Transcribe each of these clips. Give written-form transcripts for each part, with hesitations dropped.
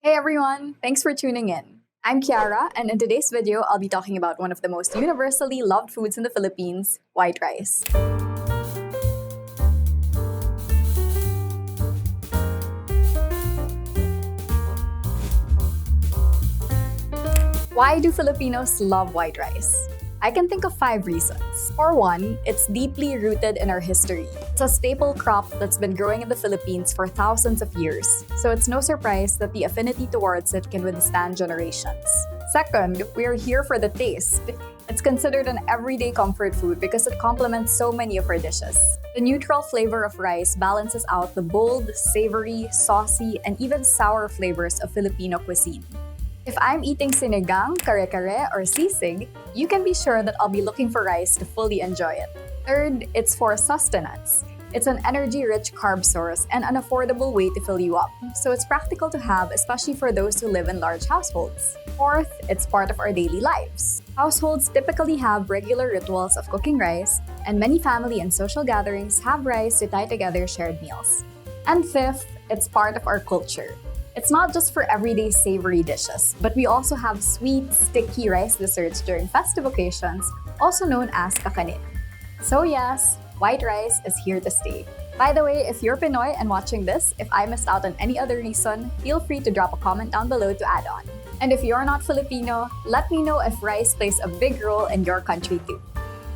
Hey everyone, thanks for tuning in. I'm Ciara, and in today's video, I'll be talking about one of the most universally loved foods in the Philippines, white rice. Why do Filipinos love white rice? I can think of 5 reasons. For one, it's deeply rooted in our history. It's a staple crop that's been growing in the Philippines for thousands of years, so it's no surprise that the affinity towards it can withstand generations. Second, we are here for the taste. It's considered an everyday comfort food because it complements so many of our dishes. The neutral flavor of rice balances out the bold, savory, saucy, and even sour flavors of Filipino cuisine. If I'm eating sinigang, kare-kare, or sisig, you can be sure that I'll be looking for rice to fully enjoy it. Third, it's for sustenance. It's an energy-rich carb source and an affordable way to fill you up, so it's practical to have, especially for those who live in large households. Fourth, it's part of our daily lives. Households typically have regular rituals of cooking rice, and many family and social gatherings have rice to tie together shared meals. And fifth, it's part of our culture. It's not just for everyday savory dishes, but we also have sweet, sticky rice desserts during festive occasions, also known as kakanin. So yes, white rice is here to stay. By the way, if you're Pinoy and watching this, if I missed out on any other reason, feel free to drop a comment down below to add on. And if you're not Filipino, let me know if rice plays a big role in your country too.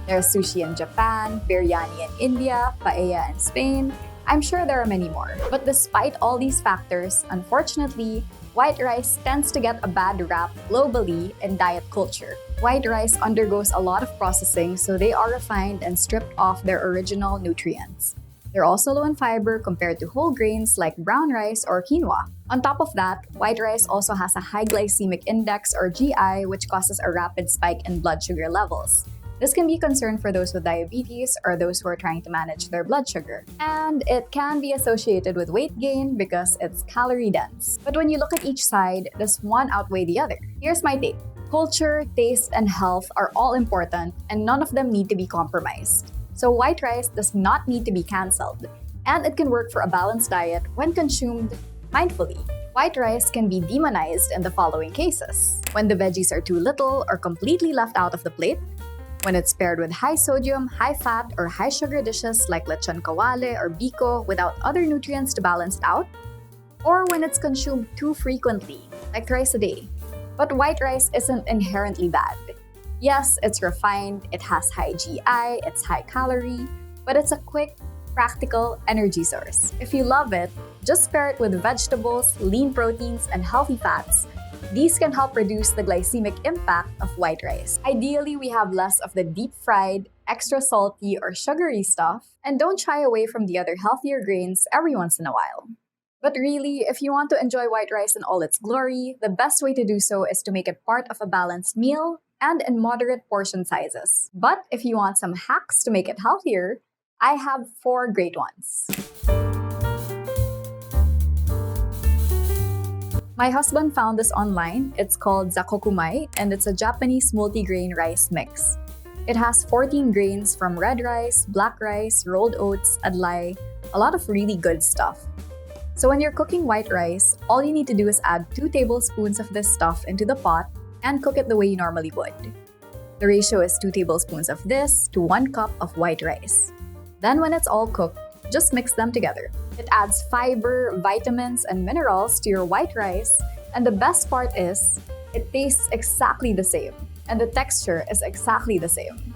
There's sushi in Japan, biryani in India, paella in Spain. I'm sure there are many more. But despite all these factors, unfortunately, white rice tends to get a bad rap globally in diet culture. White rice undergoes a lot of processing, so they are refined and stripped of their original nutrients. They're also low in fiber compared to whole grains like brown rice or quinoa. On top of that, white rice also has a high glycemic index or GI, which causes a rapid spike in blood sugar levels. This can be a concern for those with diabetes or those who are trying to manage their blood sugar. And it can be associated with weight gain because it's calorie dense. But when you look at each side, does one outweigh the other? Here's my take. Culture, taste, and health are all important, and none of them need to be compromised. So white rice does not need to be cancelled, and it can work for a balanced diet when consumed mindfully. White rice can be demonized in the following cases: when the veggies are too little or completely left out of the plate, when it's paired with high sodium, high fat, or high sugar dishes like lechon kawale or biko without other nutrients to balance it out, or when it's consumed too frequently, like thrice a day. But white rice isn't inherently bad. Yes, it's refined, it has high GI, it's high calorie, but it's a quick, practical energy source. If you love it, just pair it with vegetables, lean proteins, and healthy fats. These can help reduce the glycemic impact of white rice. Ideally, we have less of the deep-fried, extra salty, or sugary stuff, and don't shy away from the other healthier grains every once in a while. But really, if you want to enjoy white rice in all its glory, the best way to do so is to make it part of a balanced meal and in moderate portion sizes. But if you want some hacks to make it healthier, I have 4 great ones. My husband found this online. It's called zakokumai, and it's a Japanese multigrain rice mix. It has 14 grains from red rice, black rice, rolled oats, adlai, a lot of really good stuff. So when you're cooking white rice, all you need to do is add 2 tablespoons of this stuff into the pot and cook it the way you normally would. The ratio is 2 tablespoons of this to 1 cup of white rice. Then when it's all cooked, just mix them together. It adds fiber, vitamins, and minerals to your white rice, and the best part is, it tastes exactly the same, and the texture is exactly the same.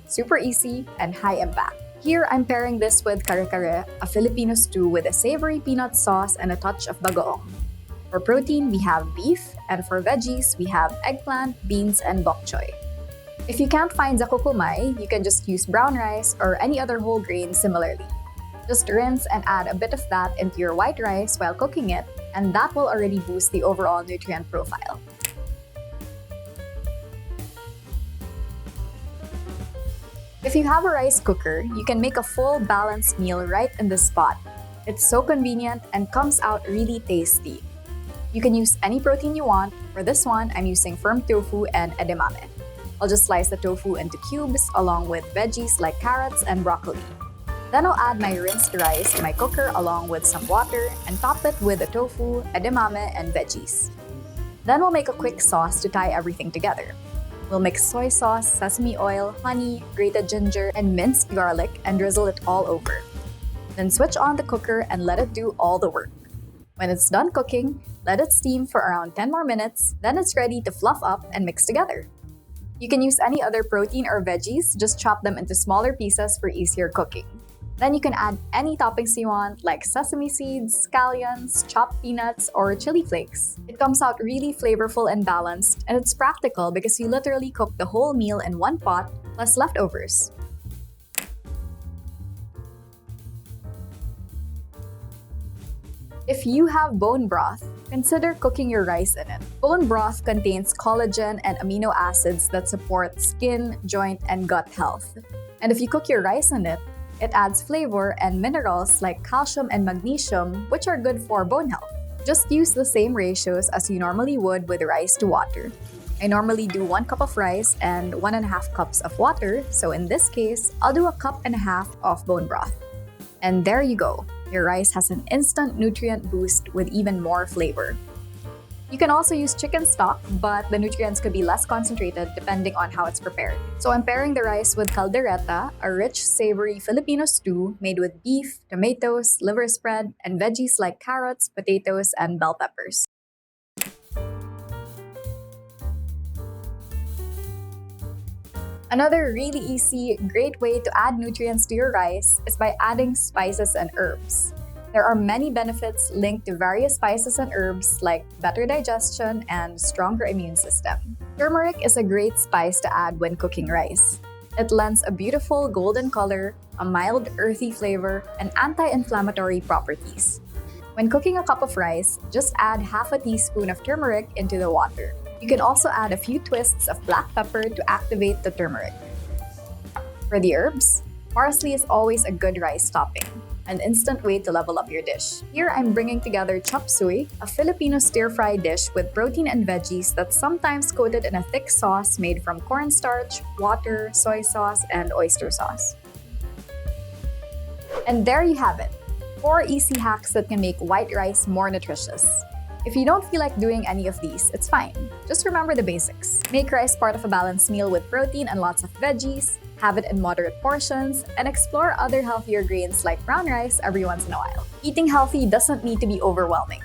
Super easy and high impact. Here, I'm pairing this with kare-kare, a Filipino stew with a savory peanut sauce and a touch of bagoong. For protein, we have beef, and for veggies, we have eggplant, beans, and bok choy. If you can't find zakokumai, you can just use brown rice or any other whole grain similarly. Just rinse and add a bit of that into your white rice while cooking it, and that will already boost the overall nutrient profile. If you have a rice cooker, you can make a full balanced meal right in this spot. It's so convenient and comes out really tasty. You can use any protein you want. For this one, I'm using firm tofu and edamame. I'll just slice the tofu into cubes along with veggies like carrots and broccoli. Then I'll add my rinsed rice to my cooker along with some water and top it with the tofu, edamame, and veggies. Then we'll make a quick sauce to tie everything together. We'll mix soy sauce, sesame oil, honey, grated ginger, and minced garlic and drizzle it all over. Then switch on the cooker and let it do all the work. When it's done cooking, let it steam for around 10 more minutes, then it's ready to fluff up and mix together. You can use any other protein or veggies, just chop them into smaller pieces for easier cooking. Then you can add any toppings you want, like sesame seeds, scallions, chopped peanuts, or chili flakes. It comes out really flavorful and balanced, and it's practical because you literally cook the whole meal in one pot, plus leftovers. If you have bone broth, consider cooking your rice in it. Bone broth contains collagen and amino acids that support skin, joint, and gut health. And if you cook your rice in it, it adds flavor and minerals like calcium and magnesium, which are good for bone health. Just use the same ratios as you normally would with rice to water. I normally do 1 cup of rice and 1.5 cups of water, so in this case, I'll do 1.5 cups of bone broth. And there you go. Your rice has an instant nutrient boost with even more flavor. You can also use chicken stock, but the nutrients could be less concentrated depending on how it's prepared. So I'm pairing the rice with caldereta, a rich, savory Filipino stew made with beef, tomatoes, liver spread, and veggies like carrots, potatoes, and bell peppers. Another really easy, great way to add nutrients to your rice is by adding spices and herbs. There are many benefits linked to various spices and herbs like better digestion and stronger immune system. Turmeric is a great spice to add when cooking rice. It lends a beautiful golden color, a mild earthy flavor, and anti-inflammatory properties. When cooking a cup of rice, just add half a teaspoon of turmeric into the water. You can also add a few twists of black pepper to activate the turmeric. For the herbs, parsley is always a good rice topping, an instant way to level up your dish. Here I'm bringing together chop suey, a Filipino stir-fry dish with protein and veggies that's sometimes coated in a thick sauce made from cornstarch, water, soy sauce, and oyster sauce. And there you have it, 4 easy hacks that can make white rice more nutritious. If you don't feel like doing any of these, it's fine. Just remember the basics. Make rice part of a balanced meal with protein and lots of veggies, have it in moderate portions, and explore other healthier grains like brown rice every once in a while. Eating healthy doesn't need to be overwhelming.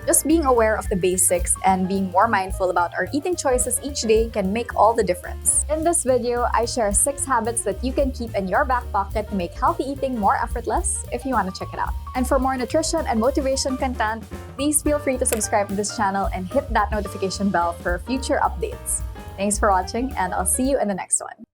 Just being aware of the basics and being more mindful about our eating choices each day can make all the difference. In this video, I share 6 habits that you can keep in your back pocket to make healthy eating more effortless if you want to check it out. And for more nutrition and motivation content, please feel free to subscribe to this channel and hit that notification bell for future updates. Thanks for watching, and I'll see you in the next one.